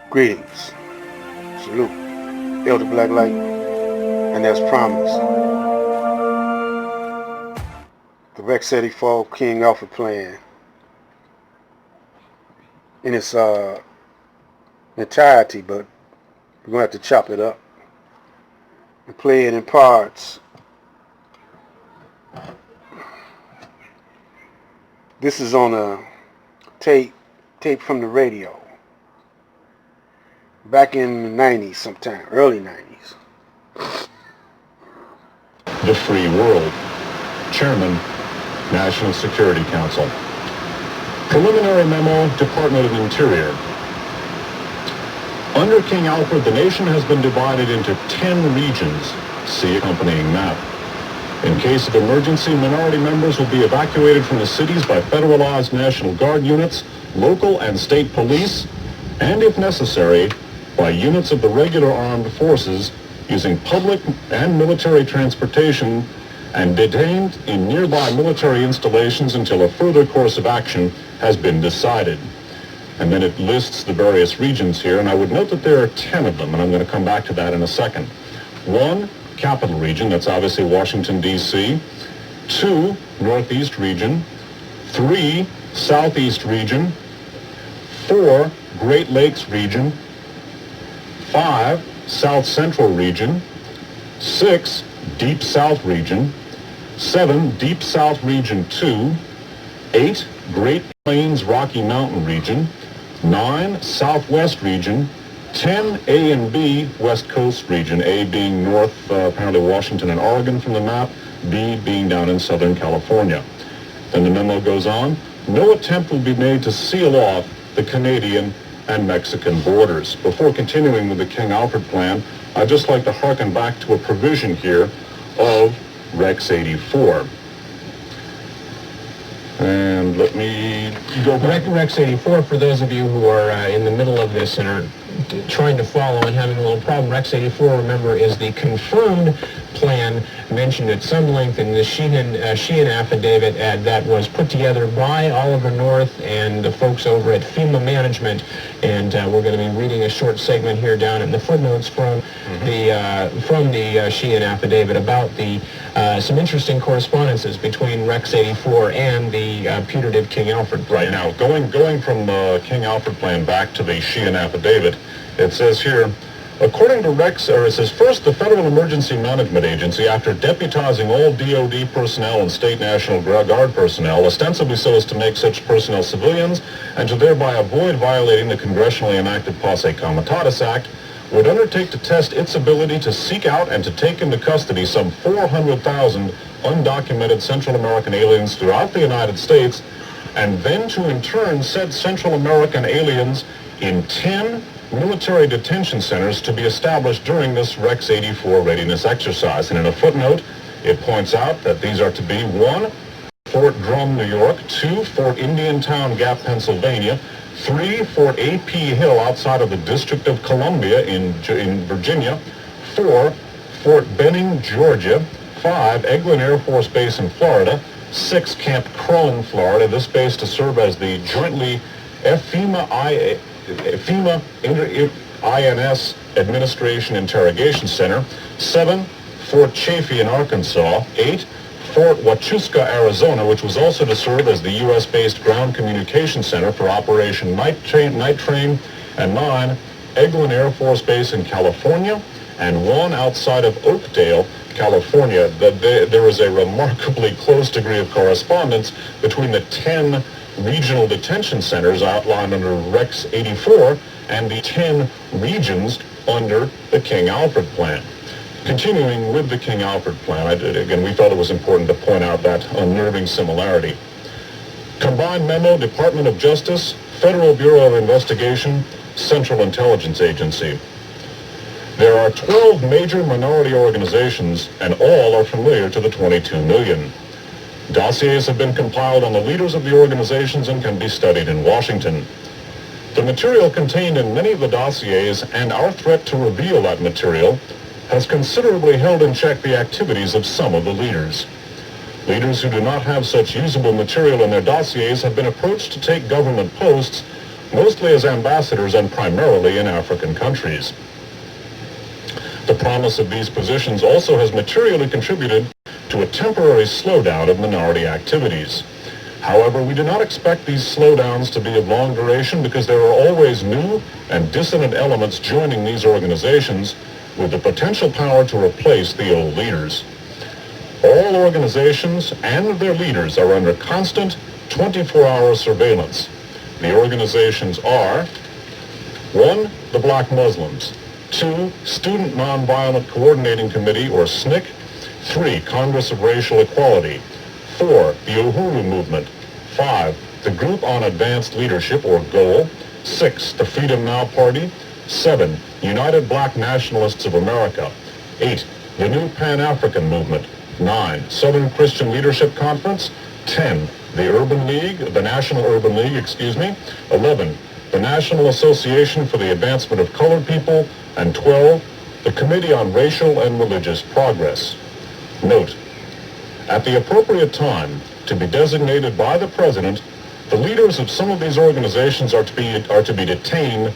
Greetings. Salute. Elder Blacklight. And as promised, the Rex 84 King Alfred plan in its entirety, but we're going to have to chop it up and play it in parts. This is on a tape from the radio. Back in the 90s sometime, early 90s. The Free World. Chairman, National Security Council. Preliminary memo, Department of Interior. Under King Alfred, the nation has been divided into 10 regions. See accompanying map. In case of emergency, minority members will be evacuated from the cities by federalized National Guard units, local and state police, and if necessary, by units of the regular armed forces using public and military transportation and detained in nearby military installations until a further course of action has been decided. And then it lists the various regions here, and I would note that there are 10 of them, and I'm going to come back to that in a second. 1, Capital Region, that's obviously Washington, D.C. 2, Northeast Region. 3, Southeast Region. 4, Great Lakes Region. 5, South Central Region. 6, Deep South Region. 7, Deep South Region 2. 8, Great Plains Rocky Mountain Region. 9, Southwest Region. 10, A and B, West Coast Region. A being north, apparently Washington and Oregon from the map. B being down in Southern California. Then the memo goes on. No attempt will be made to seal off the Canadian and Mexican borders. Before continuing with the King Alfred plan, I'd just like to hearken back to a provision here of Rex 84. And let me go back. Rex 84, for those of you who are in the middle of this and are trying to follow and having a little problem, Rex 84, remember, is the confirmed plan mentioned at some length in the Sheehan affidavit that was put together by Oliver North and the folks over at FEMA Management. And we're going to be reading a short segment here down in the footnotes from the Sheehan affidavit about the some interesting correspondences between Rex 84 and the putative King Alfred plan. Right now, going from the King Alfred plan back to the Sheehan affidavit, it says here, according to Rex, it says, first, the Federal Emergency Management Agency, after deputizing all DOD personnel and state National Guard personnel, ostensibly so as to make such personnel civilians and to thereby avoid violating the congressionally enacted Posse Comitatus Act, would undertake to test its ability to seek out and to take into custody some 400,000 undocumented Central American aliens throughout the United States, and then to in turn set Central American aliens in 10 military detention centers to be established during this Rex 84 readiness exercise. And in a footnote, it points out that these are to be 1, Fort Drum, New York; 2, Fort Indiantown Gap, Pennsylvania; 3, Fort A.P. Hill outside of the District of Columbia in Virginia; 4, Fort Benning, Georgia; 5, Eglin Air Force Base in Florida; 6, Camp Crone, Florida, this base to serve as the jointly FEMA INS Administration Interrogation Center; 7, Fort Chaffee in Arkansas; 8, Fort Huachuca, Arizona, which was also to serve as the U.S.-based Ground Communication Center for Operation Night Train; and 9, Eglin Air Force Base in California; and 1 outside of Oakdale, California. There is a remarkably close degree of correspondence between the 10 regional detention centers outlined under Rex 84 and the 10 regions under the King Alfred plan. Continuing with the King Alfred plan, again, we felt it was important to point out that unnerving similarity. Combined memo, Department of Justice, Federal Bureau of Investigation, Central Intelligence Agency. There are 12 major minority organizations, and all are familiar to the 22 million. Dossiers have been compiled on the leaders of the organizations and can be studied in Washington. The material contained in many of the dossiers and our threat to reveal that material has considerably held in check the activities of some of the leaders. Leaders who do not have such usable material in their dossiers have been approached to take government posts mostly as ambassadors and primarily in African countries. The promise of these positions also has materially contributed to a temporary slowdown of minority activities. However, we do not expect these slowdowns to be of long duration because there are always new and dissonant elements joining these organizations with the potential power to replace the old leaders. All organizations and their leaders are under constant 24-hour surveillance. The organizations are: 1. The Black Muslims. 2. Student Nonviolent Coordinating Committee, or SNCC. 3. Congress of Racial Equality. 4. The Uhuru Movement. 5. The Group on Advanced Leadership, or GOAL. 6. The Freedom Now Party. 7. United Black Nationalists of America. 8. The New Pan-African Movement. 9. Southern Christian Leadership Conference. 10. The National Urban League. 11. The National Association for the Advancement of Colored People. And 12. The Committee on Racial and Religious Progress. Note: at the appropriate time, to be designated by the President, the leaders of some of these organizations are to be detained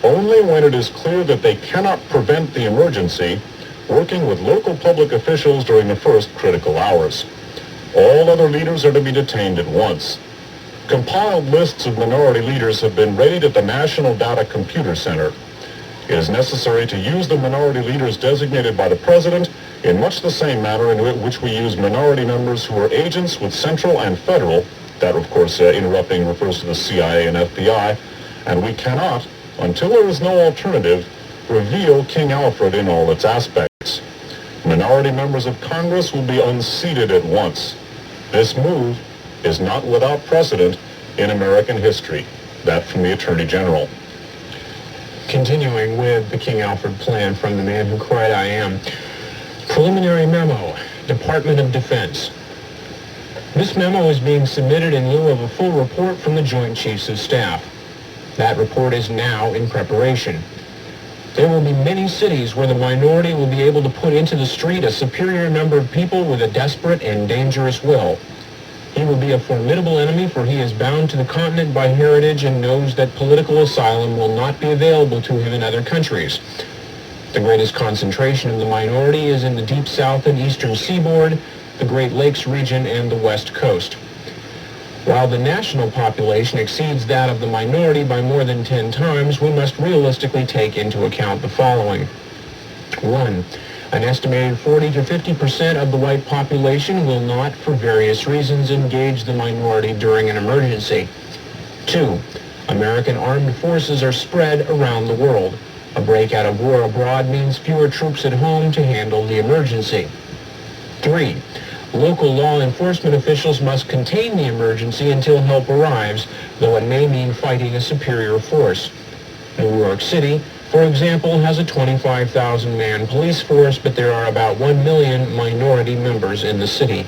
only when it is clear that they cannot prevent the emergency, working with local public officials during the first critical hours. All other leaders are to be detained at once. Compiled lists of minority leaders have been readied at the National Data Computer Center. It is necessary to use the minority leaders designated by the President in much the same manner in which we use minority members who are agents with central and federal, that of course interrupting refers to the CIA and FBI, and we cannot, until there is no alternative, reveal King Alfred in all its aspects. Minority members of Congress will be unseated at once. This move is not without precedent in American history. That from the Attorney General. Continuing with the King Alfred plan from the man who cried I am. Preliminary memo, Department of Defense. This memo is being submitted in lieu of a full report from the Joint Chiefs of Staff. That report is now in preparation. There will be many cities where the minority will be able to put into the street a superior number of people with a desperate and dangerous will. He will be a formidable enemy, for he is bound to the continent by heritage and knows that political asylum will not be available to him in other countries. The greatest concentration of the minority is in the Deep South and Eastern Seaboard, the Great Lakes region, and the West Coast. While the national population exceeds that of the minority by more than 10 times, we must realistically take into account the following. 1. An estimated 40 to 50% of the white population will not, for various reasons, engage the minority during an emergency. 2. American armed forces are spread around the world. A breakout of war abroad means fewer troops at home to handle the emergency. 3. Local law enforcement officials must contain the emergency until help arrives, though it may mean fighting a superior force. New York City, for example, has a 25,000-man police force, but there are about 1 million minority members in the city.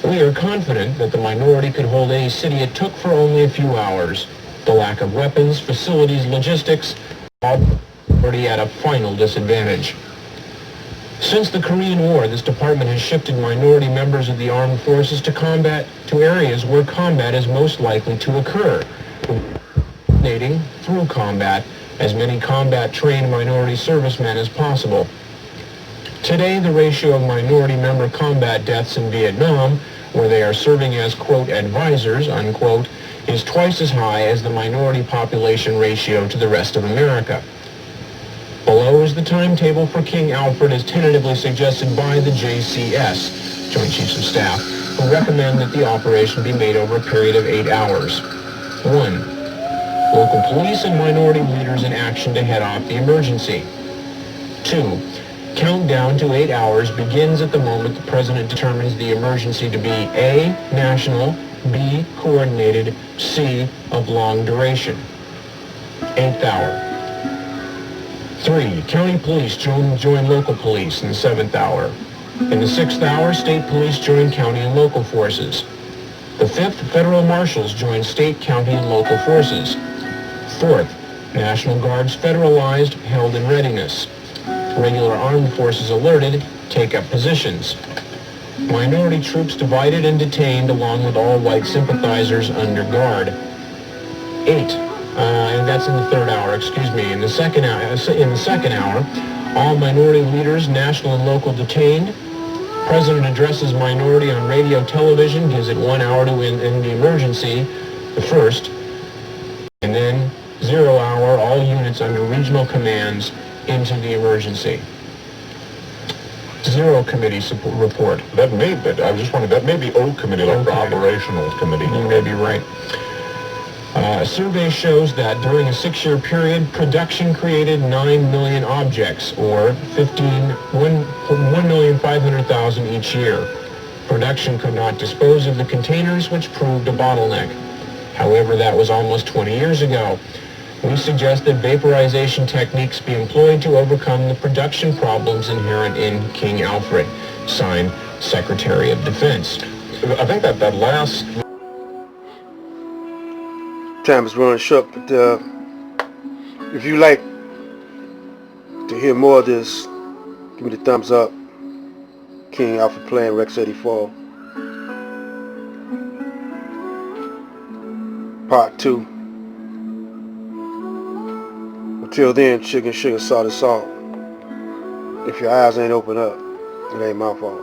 We are confident that the minority could hold any city it took for only a few hours. The lack of weapons, facilities, logistics, all already at a final disadvantage. Since the Korean War, this department has shifted minority members of the armed forces to areas where combat is most likely to occur, coordinating through combat as many combat-trained minority servicemen as possible. Today, the ratio of minority member combat deaths in Vietnam, where they are serving as, quote, advisors, unquote, is twice as high as the minority population ratio to the rest of America. Below is the timetable for King Alfred as tentatively suggested by the JCS, Joint Chiefs of Staff, who recommend that the operation be made over a period of 8 hours. 1. Local police and minority leaders in action to head off the emergency. 2. Countdown to 8 hours begins at the moment the President determines the emergency to be A. National, B. Coordinated, C. Of long duration. 8th hour. 3. County police join local police in the 7th hour. In the 6th hour, state police join county and local forces. The 5th, federal marshals join state, county, and local forces. 4th, National Guards federalized, held in readiness. Regular armed forces alerted, take up positions. Minority troops divided and detained along with all white sympathizers under guard. 8. And that's in the third hour, excuse me. In the second hour, all minority leaders, national and local, detained. President addresses minority on radio, television, gives it 1 hour to end the emergency, the first. And then 0 hour, all units under regional commands into the emergency. 0 committee report. That may be, I just wondered, that may be O committee, like the operational committee. You may be right. A survey shows that during a 6-year period, production created 9 million objects, or 1,500,000 each year. Production could not dispose of the containers, which proved a bottleneck. However, that was almost 20 years ago. We suggest that vaporization techniques be employed to overcome the production problems inherent in King Alfred. Signed, Secretary of Defense. I think that last... Time is running short, but if you like to hear more of this, give me the thumbs up. King Alfred playing Rex 84. Part 2. Until then, chicken, sugar, salt, and salt. If your eyes ain't open up, it ain't my fault.